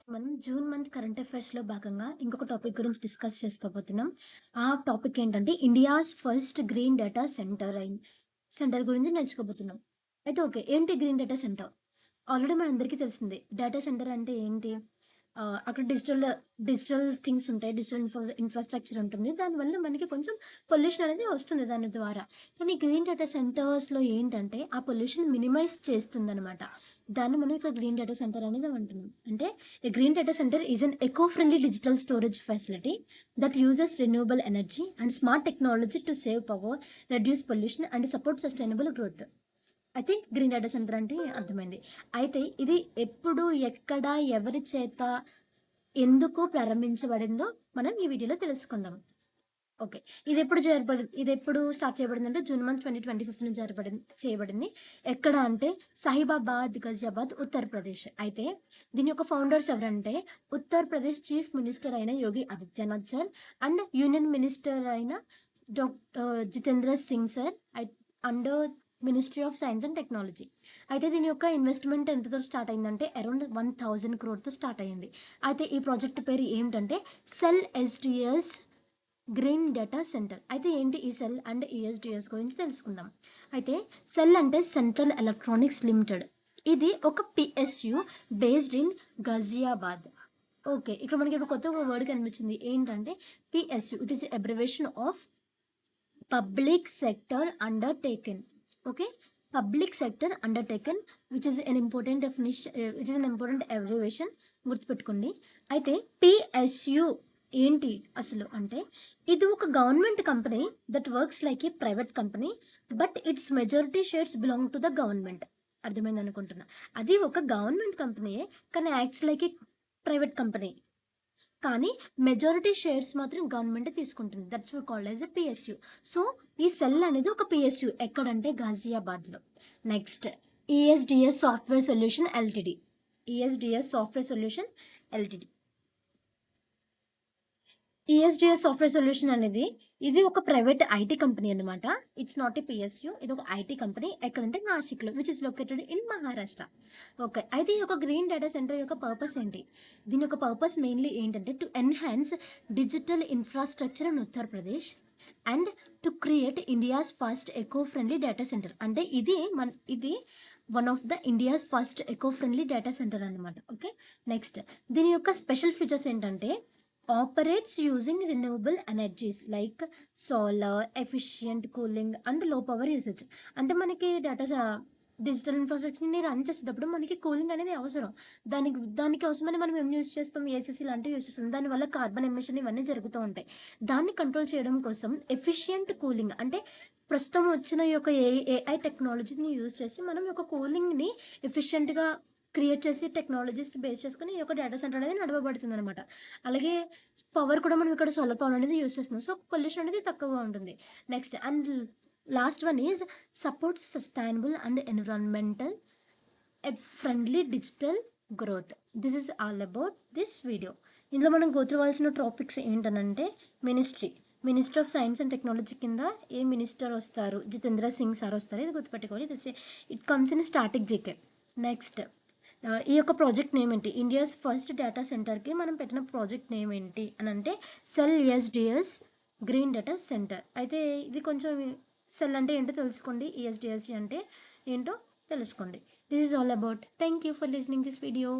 మనం June month current అఫైర్స్‌లో భాగంగా ఇంకొక టాపిక్ గురించి డిస్కస్ చేసుకోబోతున్నాం. ఆ టాపిక్ ఏంటంటే India's first green data centre గురించి నేర్చుకోబోతున్నాం. అయితే ఓకే. ఏంటి గ్రీన్ డేటా సెంటర్? ఆల్రెడీ మనందరికీ తెలిసిందే. డేటా సెంటర్ అంటే ఏంటి? అక్కడ డిజిటల్ థింగ్స్ ఉంటాయి. డిజిటల్ ఇన్‌ఫ్రాస్ట్రక్చర్ ఉంటుంది. దానివల్ల మనకి కొంచెం పొల్యూషన్ అనేది వస్తుంది దాని ద్వారా. కానీ గ్రీన్ డేటా సెంటర్స్‌లో ఏంటంటే ఆ పొల్యూషన్ మినిమైజ్ చేస్తుందనమాట. దాన్ని మనం ఇక్కడ గ్రీన్ డేటా సెంటర్ అనేది అంటున్నాం. అంటే a green data center is an eco-friendly digital storage facility that uses renewable energy and smart technology to save power, reduce pollution, and support sustainable growth. I think green data centre అంటే అర్థమైంది. అయితే ఇది ఎప్పుడు, ఎక్కడ, ఎవరి చేత, ఎందుకు ప్రారంభించబడిందో మనం ఈ వీడియోలో తెలుసుకుందాం. ఓకే. ఇదెప్పుడు స్టార్ట్ చేయబడిందంటే జూన్ మంత్ 2025 చేయబడింది. ఎక్కడ అంటే సాహిబాబాద్, గజియాబాద్, ఉత్తరప్రదేశ్. అయితే దీని యొక్క ఫౌండర్స్ ఎవరంటే ఉత్తరప్రదేశ్ చీఫ్ మినిస్టర్ అయిన Yogi Adityanath sir and union minister అయిన Jitendra Singh sir under ministry of science and technology. అయితే దీని యొక్క ఇన్వెస్ట్మెంట్ ఎంతతో స్టార్ట్ అయిందంటే అరౌండ్ 1000 క్రోర్‌తో స్టార్ట్ అయింది. అయితే ఈ ప్రాజెక్ట్ పేరు ఏంటంటే cell SDS green data centre. అయితే ఏంటి ఈ సెల్ అండ్ ఈఎస్డిఎస్ గురించి తెలుసుకుందాం. అయితే సెల్ అంటే సెంట్రల్ ఎలక్ట్రానిక్స్ లిమిటెడ్. ఇది ఒక PSU based in Ghaziabad. Okay. ఇక్కడ మనకి ఇప్పుడు కొత్త ఒక వర్డ్ కనిపించింది. ఏంటంటే PSU. It is abbreviation of public sector undertaken. Okay. Public sector undertaken which is an important which is an important abbreviation గుర్తుపెట్టుకోండి. అయితే పిఎస్యు ఏంటి అసలు అంటే ఇది ఒక government company that works like a private company but its majority shares belong to the government. అర్థమైంది అనుకుంటున్నా. అది ఒక గవర్నమెంట్ కంపెనీయే కానీ acts like a private company. కానీ మెజారిటీ షేర్స్ మాత్రం గవర్నమెంటే తీసుకుంటుంది. That's we called as a PSU. So ఈ సెల్ అనేది ఒక పిఎస్యు ఎక్కడంటే గాజియాబాద్‌లో. Next ESDS software solution LTD. ESDS software solution LTD. ESDS software solution అనేది ఇది ఒక ప్రైవేట్ ఐటీ కంపెనీ అనమాట. It's not a PSU. ఇది ఒక ఐటీ కంపెనీ. ఎక్కడంటే నాసిక్‌లో which is located in Maharashtra. Okay. అయితే ఈ యొక్క గ్రీన్ డేటా సెంటర్ యొక్క పర్పస్ ఏంటి? దీని యొక్క పర్పస్ మెయిన్‌లీ ఏంటంటే to enhance digital infrastructure in Uttar Pradesh and to create India's first eco friendly data centre. అంటే ఇది one of the India's first eco friendly data centre అనమాట. ఓకే. నెక్స్ట్ దీని యొక్క స్పెషల్ ఫీచర్స్ ఏంటంటే operates using renewable energies like solar, efficient cooling and లో power usage. అంటే మనకి digital ఇన్ఫ్రాస్ట్రక్చర్ని run చేసేటప్పుడు మనకి కూలింగ్ అనేది అవసరం. దానికి అవసరమని మనం ఏం యూజ్ చేస్తాం? ఏసీసీ లాంటివి యూజ్ చేస్తాం. దానివల్ల కార్బన్ ఎమిషన్ ఇవన్నీ జరుగుతూ ఉంటాయి. దాన్ని కంట్రోల్ చేయడం కోసం ఎఫిషియంట్ కూలింగ్ అంటే ప్రస్తుతం వచ్చిన ఈ యొక్క ఏఐ టెక్నాలజీని యూజ్ చేసి మనం ఈ యొక్క కూలింగ్‌ని ఎఫిషియంట్‌గా క్రియేట్ చేసి టెక్నాలజీస్ బేస్ చేసుకొని ఈ యొక్క డేటా సెంటర్ అనేది నడపబడుతుందనమాట. అలాగే పవర్ కూడా మనం ఇక్కడ సోలార్ పవర్ అనేది యూజ్ చేస్తున్నాం. సో, పొల్యూషన్ అనేది తక్కువగా ఉంటుంది. Next and last one is supports sustainable and environmental friendly digital growth. This is all about this video. ఇందులో మనం గోత్రవలసిన టాపిక్స్ ఏంటనంటే minister of science and technology కింద ఏ మినిస్టర్ వస్తారు? జితేంద్ర సింగ్ సార్ వస్తారు. ఇది గుర్తుపెట్టుకోవాలి. It comes in static GK. Next ఈ యొక్క ప్రాజెక్ట్ నేమ్ ఏంటి? ఇండియాస్ ఫస్ట్ డేటా సెంటర్‌కి మనం పెట్టిన ప్రాజెక్ట్ నేమ్ ఏంటి అనంటే సెల్ ఈఎస్డిఎస్ గ్రీన్ డేటా సెంటర్. అయితే ఇది కొంచెం సెల్ అంటే ఏంటో తెలుసుకోండి. ఈఎస్డిఎస్ అంటే ఏంటో తెలుసుకోండి. This is all about. Thank you for listening this video.